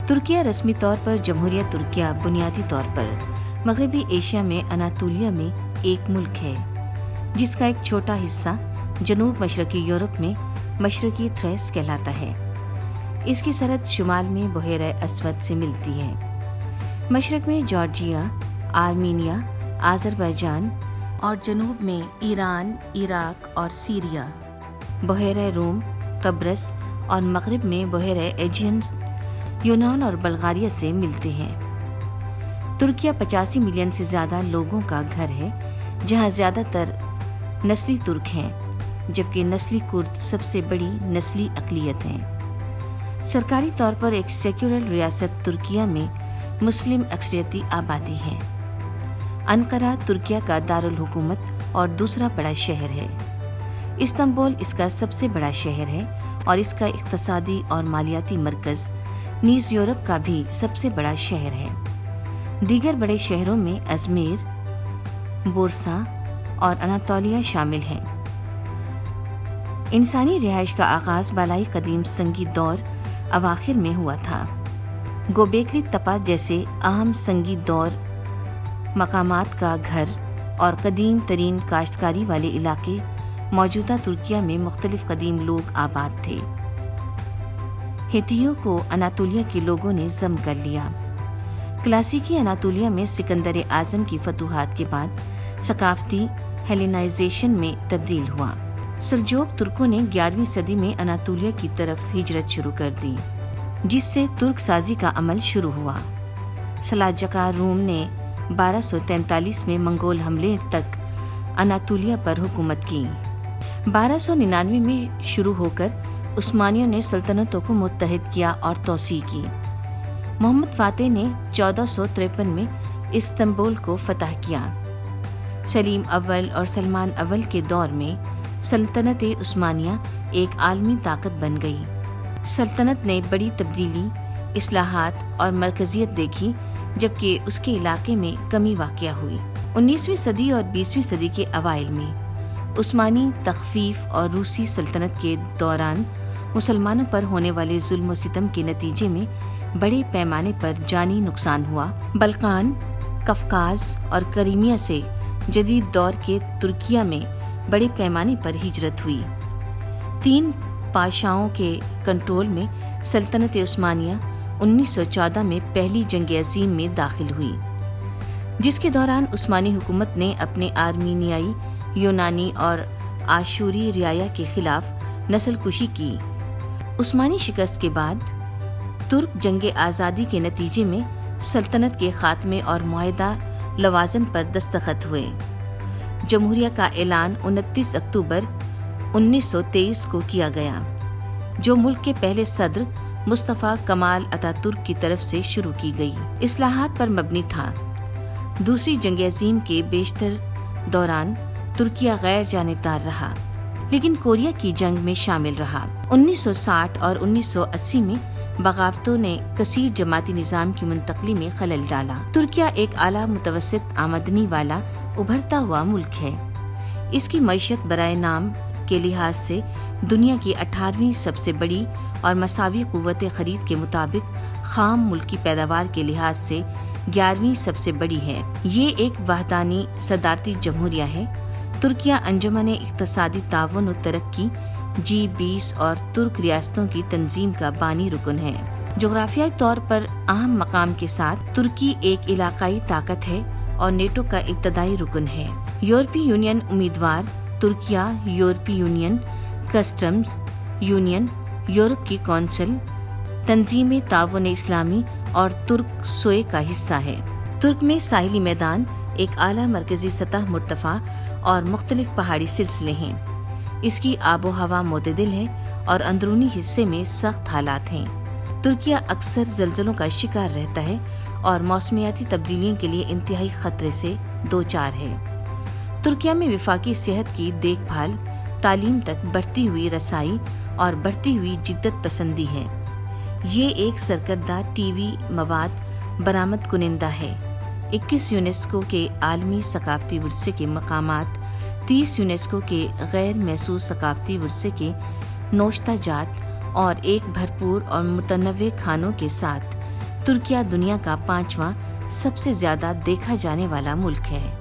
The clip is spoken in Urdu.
ترکیہ رسمی طور پر جمہوریہ ترکیہ بنیادی طور پر مغربی ایشیا میں اناطولیہ میں ایک ملک ہے جس کا ایک چھوٹا حصہ جنوب مشرقی یورپ میں مشرقی تھریس کہلاتا ہے۔ اس کی سرحد شمال میں بحیرہ اسود سے ملتی ہے، مشرق میں جارجیا، آرمینیا، آذربائیجان اور جنوب میں ایران، عراق اور سیریا، بحیرہ روم، قبرص اور مغرب میں بحیرہ ایجین، یونان اور بلغاریہ سے ملتے ہیں۔ ترکیہ 85 ملین سے زیادہ لوگوں کا گھر ہے، جہاں زیادہ تر نسلی ترک ہیں، جبکہ نسلی کرد سب سے بڑی نسلی اقلیت ہیں۔ سرکاری طور پر ایک سیکولر ریاست ترکیہ میں مسلم اکثریتی آبادی ہے۔ انقرہ ترکیہ کا دارالحکومت اور دوسرا بڑا شہر ہے۔ استنبول اس کا سب سے بڑا شہر ہے اور اس کا اقتصادی اور مالیاتی مرکز نیز یورپ کا بھی سب سے بڑا شہر ہے۔ دیگر بڑے شہروں میں ازمیر، بورسا اور اناطولیہ شامل ہیں۔ انسانی رہائش کا آغاز بالائی قدیم سنگی دور اواخر میں ہوا تھا۔ گوبیکلی تپا جیسے اہم سنگی دور مقامات کا گھر اور قدیم ترین کاشتکاری والے علاقے موجودہ ترکیہ میں مختلف قدیم لوگ آباد تھے۔ ہیتھیوں کو اناطولیہ کے لوگوں نے ضم کر لیا۔ کلاسیکی اناطولیہ میں سکندر اعظم کی فتوحات کے بعد ثقافتی ہیلینائزیشن میں تبدیل ہوا۔ سلجوق ترکوں نے 11ویں صدی میں اناطولیہ کی طرف ہجرت شروع کر دی، جس سے ترک سازی کا عمل شروع ہوا۔ سلاجقہ روم نے 1243 میں منگول حملے تک اناطولیہ پر حکومت کی۔ 1299 میں شروع ہو کر عثمانیوں نے سلطنتوں کو متحد کیا اور توسیع کی۔ محمد فاتح نے 1453 میں استنبول کو فتح کیا۔ سلیم اول اور سلمان اول کے دور میں سلطنت عثمانیہ ایک عالمی طاقت بن گئی۔ سلطنت نے بڑی تبدیلی، اصلاحات اور مرکزیت دیکھی، جبکہ اس کے علاقے میں کمی واقع ہوئی۔ 19ویں صدی اور 20ویں صدی کے اوائل میں عثمانی تخفیف اور روسی سلطنت کے دوران مسلمانوں پر ہونے والے ظلم و ستم کے نتیجے میں بڑے پیمانے پر جانی نقصان ہوا۔ بلقان، قفقاز اور کریمیا سے جدید دور کے ترکیہ میں بڑے پیمانے پر ہجرت ہوئی۔ 3 پاشاؤں کے کنٹرول میں سلطنت عثمانیہ 1914 میں پہلی جنگ عظیم میں داخل ہوئی، جس کے دوران عثمانی حکومت نے اپنے آرمینیائی، یونانی اور آشوری رعایا کے خلاف نسل کشی کی۔ عثمانی شکست کے بعد ترک جنگ آزادی کے نتیجے میں سلطنت کے خاتمے اور معاہدہ لوازن پر دستخط ہوئے۔ جمہوریہ کا اعلان 29 اکتوبر 1923 کو کیا گیا، جو ملک کے پہلے صدر مصطفیٰ کمال اتا ترک کی طرف سے شروع کی گئی اصلاحات پر مبنی تھا۔ دوسری جنگ عظیم کے بیشتر دوران ترکیہ غیر جانبدار رہا، لیکن کوریا کی جنگ میں شامل رہا۔ 1960 اور 1980 میں بغاوتوں نے کثیر جماعتی نظام کی منتقلی میں خلل ڈالا۔ ترکیہ ایک اعلیٰ متوسط آمدنی والا ابھرتا ہوا ملک ہے۔ اس کی معیشت برائے نام کے لحاظ سے دنیا کی 18ویں سب سے بڑی اور مساوی قوت خرید کے مطابق خام ملکی پیداوار کے لحاظ سے 11ویں سب سے بڑی ہے۔ یہ ایک وحدانی صدارتی جمہوریہ ہے۔ ترکیہ انجمن اقتصادی تعاون و ترقی G20 اور ترک ریاستوں کی تنظیم کا بانی رکن ہے۔ جغرافیائی طور پر اہم مقام کے ساتھ ترکی ایک علاقائی طاقت ہے اور نیٹو کا ابتدائی رکن ہے۔ یورپی یونین امیدوار ترکیہ یورپی یونین، کسٹمز یونین، یورپ کی کونسل، تنظیم تعاون اسلامی اور ترک سوئے کا حصہ ہے۔ ترک میں ساحلی میدان، ایک اعلیٰ مرکزی سطح مرتفع اور مختلف پہاڑی سلسلے ہیں۔ اس کی آب و ہوا معتدل ہے اور اندرونی حصے میں سخت حالات ہیں۔ ترکیہ اکثر زلزلوں کا شکار رہتا ہے اور موسمیاتی تبدیلیوں کے لیے انتہائی خطرے سے دوچار ہے۔ ترکیہ میں وفاقی صحت کی دیکھ بھال، تعلیم تک بڑھتی ہوئی رسائی اور بڑھتی ہوئی جدت پسندی ہے۔ یہ ایک سرکردہ ٹی وی مواد برآمد کنندہ ہے۔ 21 یونیسکو کے عالمی ثقافتی ورثے کے مقامات، 30 یونیسکو کے غیر محسوس ثقافتی ورثے کے نوشتہ جات اور ایک بھرپور اور متنوع کھانوں کے ساتھ ترکیہ دنیا کا 5واں سب سے زیادہ دیکھا جانے والا ملک ہے۔